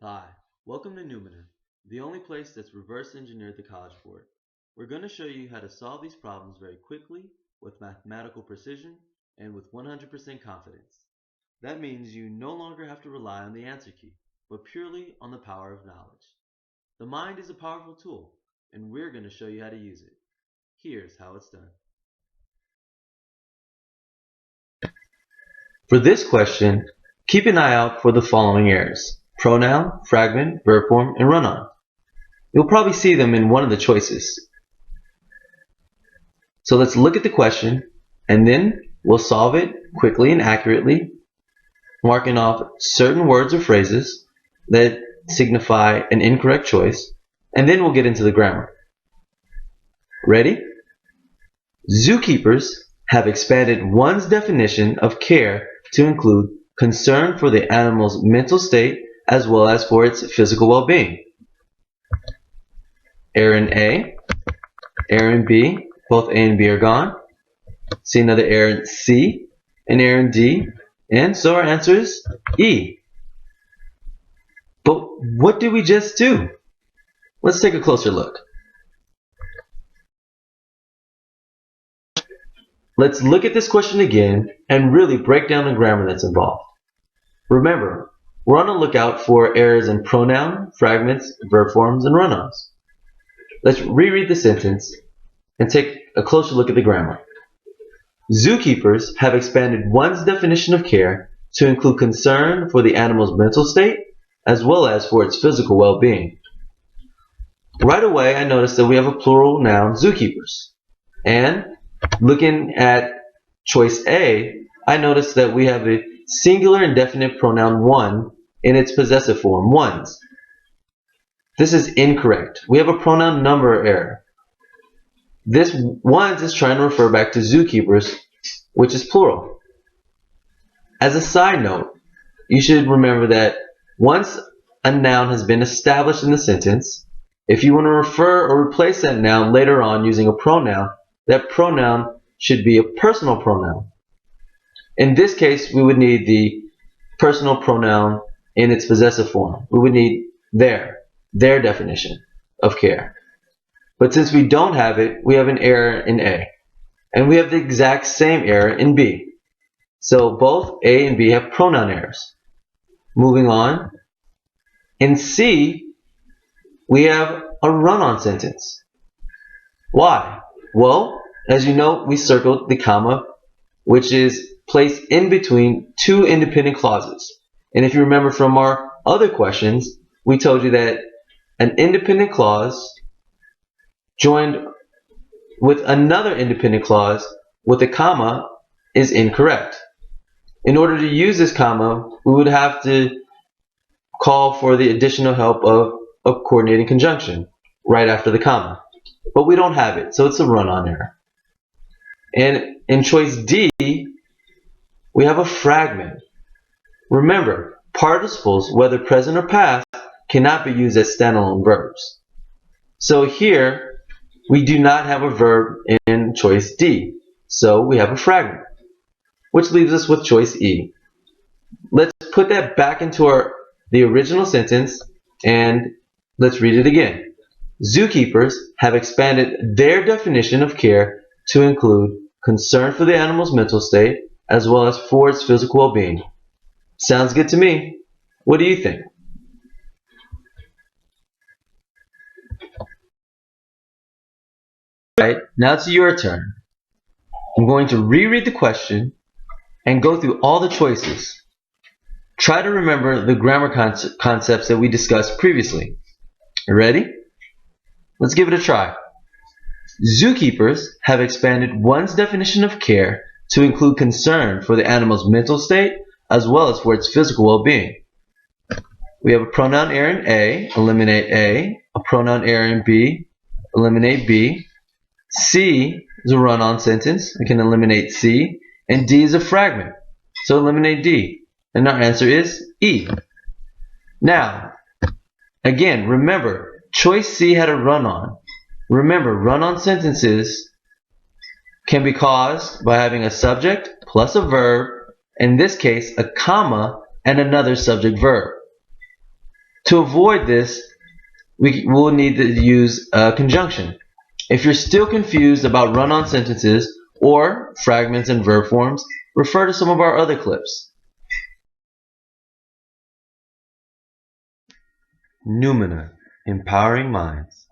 Hi, welcome to Noumena, the only place that's reverse engineered the College Board. We're going to show you how to solve these problems very quickly, with mathematical precision, and with 100% confidence. That means you no longer have to rely on the answer key, but purely on the power of knowledge. The mind is a powerful tool, and we're going to show you how to use it. Here's how it's done. For this question, keep an eye out for the following errors: pronoun, fragment, verb form, and run-on. You'll probably see them in one of the choices. So let's look at the question, and then we'll solve it quickly and accurately, marking off certain words or phrases that signify an incorrect choice, and then we'll get into the grammar. Ready? Zookeepers have expanded one's definition of care to include concern for the animal's mental state as well as for its physical well-being. Error in A, error in B, both A and B are gone. See another error in C, an error in D, and so our answer is E. But what did we just do? Let's take a closer look. Let's look at this question again and really break down the grammar that's involved. Remember, we're on the lookout for errors in pronoun, fragments, verb forms, and run-ons. Let's reread the sentence and take a closer look at the grammar. Zookeepers have expanded one's definition of care to include concern for the animal's mental state as well as for its physical well-being. Right away, I noticed that we have a plural noun, zookeepers. And looking at choice A, I noticed that we have a singular indefinite pronoun one in its possessive form, ones. This is incorrect. We have a pronoun number error. This ones is trying to refer back to zookeepers, which is plural. As a side note, you should remember that once a noun has been established in the sentence, if you want to refer or replace that noun later on using a pronoun, that pronoun should be a personal pronoun. In this case, we would need the personal pronoun in its possessive form. We would need their definition of care. But since we don't have it, we have an error in A. And we have the exact same error in B. So both A and B have pronoun errors. Moving on. In C, we have a run-on sentence. Why? Well, as you know, we circled the comma, which is placed in between two independent clauses. And if you remember from our other questions, we told you that an independent clause joined with another independent clause with a comma is incorrect. In order to use this comma, we would have to call for the additional help of a coordinating conjunction right after the comma. But we don't have it, so it's a run-on error. And in choice D, we have a fragment. Remember, participles, whether present or past, cannot be used as standalone verbs. So here, we do not have a verb in choice D, so we have a fragment, which leaves us with choice E. Let's put that back into the original sentence, and let's read it again. Zookeepers have expanded their definition of care to include concern for the animal's mental state as well as for its physical well-being. Sounds good to me. What do you think? Alright, now it's your turn. I'm going to reread the question and go through all the choices. Try to remember the grammar concepts that we discussed previously. You ready? Let's give it a try. Zookeepers have expanded one's definition of care to include concern for the animal's mental state as well as for its physical well-being. We have a pronoun error in A, eliminate A. A pronoun error in B, eliminate B. C is a run-on sentence. We can eliminate C. And D is a fragment, so eliminate D. And our answer is E. Now, again, remember, choice C had a run-on. Remember, run-on sentences can be caused by having a subject plus a verb, in this case, a comma, and another subject verb. To avoid this, we will need to use a conjunction. If you're still confused about run-on sentences or fragments and verb forms, refer to some of our other clips. Noumena, empowering minds.